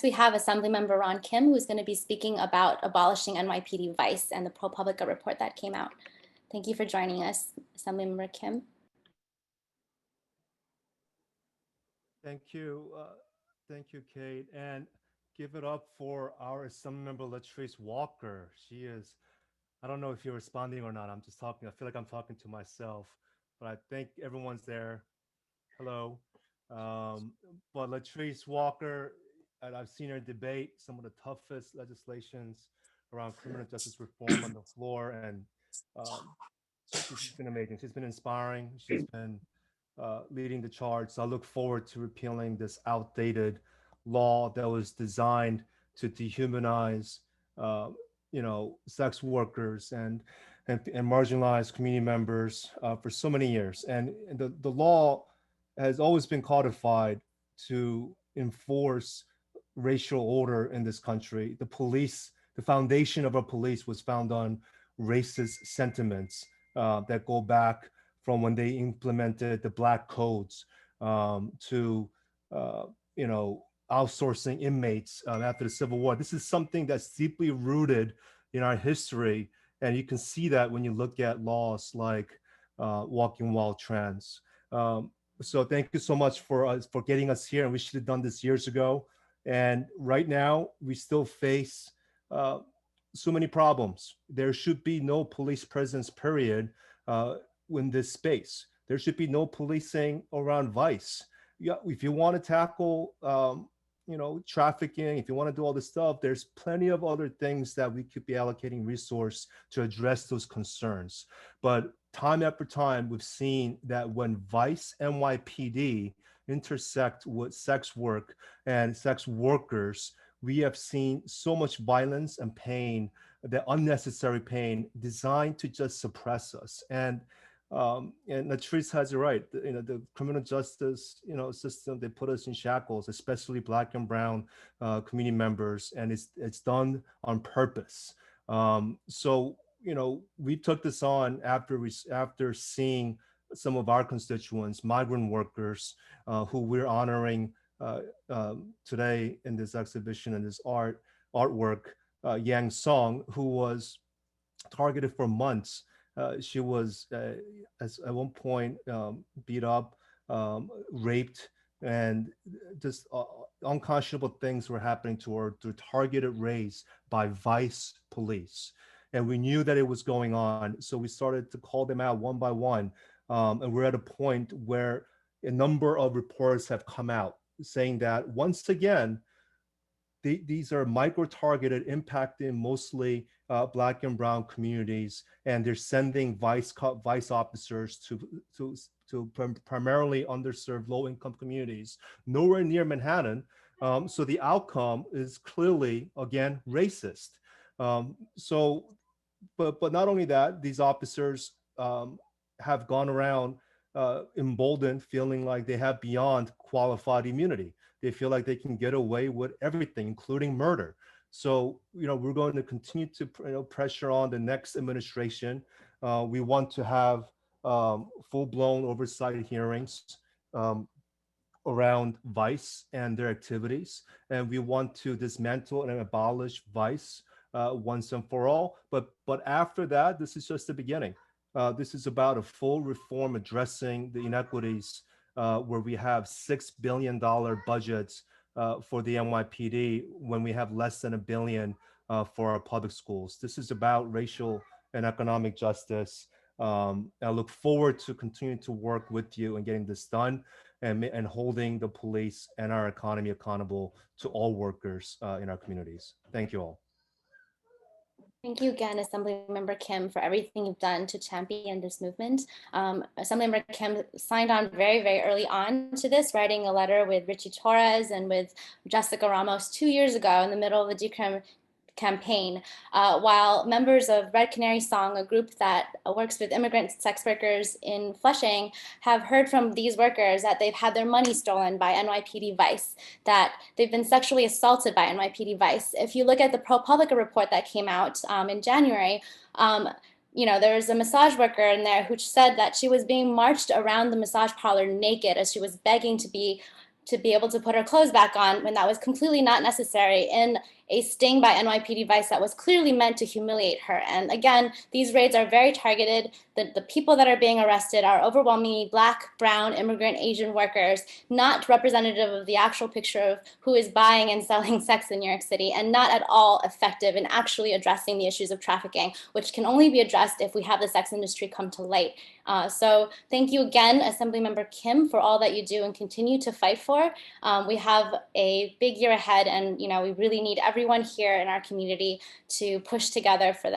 we have Assemblyman Ron Kim, who's going to be speaking about abolishing NYPD Vice and the ProPublica report that came out. Thank you for joining us, Assemblymember Kim. Thank you, Kate, and give it up for our Assemblymember Latrice Walker. She is, I don't know if you're responding or not. I'm just talking. I feel like I'm talking to myself, but I think everyone's there. Hello. Um, but Latrice Walker, and I've seen her debate some of the toughest legislations around criminal justice reform on the floor, and um, she's been amazing. She's been inspiring. She's been leading the charge. So I look forward to repealing this outdated law that was designed to dehumanize, uh, sex workers and marginalized community members for so many years. And the law has always been codified to enforce racial order in this country. The police, the foundation of our police was found on racist sentiments that go back from when they implemented the black codes to uh, outsourcing inmates after the Civil War. This is something that's deeply rooted in our history, and you can see that when you look at laws like walking while trans. So thank you so much for getting us here, and we should have done this years ago. And right now, we still face uh, so many problems. There should be no police presence, period, in this space. There should be no policing around vice. Yeah, if you want to tackle, trafficking, if you want to do all this stuff, there's plenty of other things that we could be allocating resource to address those concerns. But time after time, we've seen that when vice NYPD intersect with sex work and sex workers, we have seen so much violence and pain, the unnecessary pain designed to just suppress us. And Latrice has it right. The criminal justice, system, they put us in shackles, especially Black and Brown community members, and it's done on purpose. So we took this on after seeing some of our constituents, migrant workers, who we're honoring today in this exhibition and this artwork. Yang Song, who was targeted for months. She was at one point beat up, raped, and just unconscionable things were happening to her through targeted raids by vice police. And we knew that it was going on, so we started to call them out one by one. And we're at a point where a number of reports have come out saying that once again, these are micro-targeted, impacting mostly Black and Brown communities, and they're sending vice officers to primarily underserved, low-income communities, nowhere near Manhattan. So the outcome is clearly, again, racist. But not only that, these officers have gone around emboldened, feeling like they have beyond qualified immunity. They feel like they can get away with everything, including murder. So, we're going to continue to pressure on the next administration. We want to have full-blown oversight hearings around vice and their activities, and we want to dismantle and abolish vice once and for all. But after that, this is just the beginning. This is about a full reform addressing the inequities, where we have $6 billion budgets for the NYPD when we have less than $1 billion for our public schools. This is about racial and economic justice. I look forward to continuing to work with you and getting this done, and holding the police and our economy accountable to all workers in our communities. Thank you all. Thank you again, Assemblymember Kim, for everything you've done to champion this movement. Assemblymember Kim signed on very, very early on to this, writing a letter with Richie Torres and with Jessica Ramos 2 years ago in the middle of the decrim campaign, while members of Red Canary Song, a group that works with immigrant sex workers in Flushing, have heard from these workers that they've had their money stolen by NYPD Vice, that they've been sexually assaulted by NYPD Vice. If you look at the ProPublica report that came out in January, there was a massage worker in there who said that she was being marched around the massage parlor naked as she was begging to be to be able to put her clothes back on when that was completely not necessary in a sting by NYPD Vice that was clearly meant to humiliate her. And again, these raids are very targeted. The people that are being arrested are overwhelmingly Black, brown, immigrant, Asian workers, not representative of the actual picture of who is buying and selling sex in New York City, and not at all effective in actually addressing the issues of trafficking, which can only be addressed if we have the sex industry come to light. So thank you again, Assemblymember Kim, for all that you do and continue to fight for. We have a big year ahead, and we really need everyone here in our community to push together for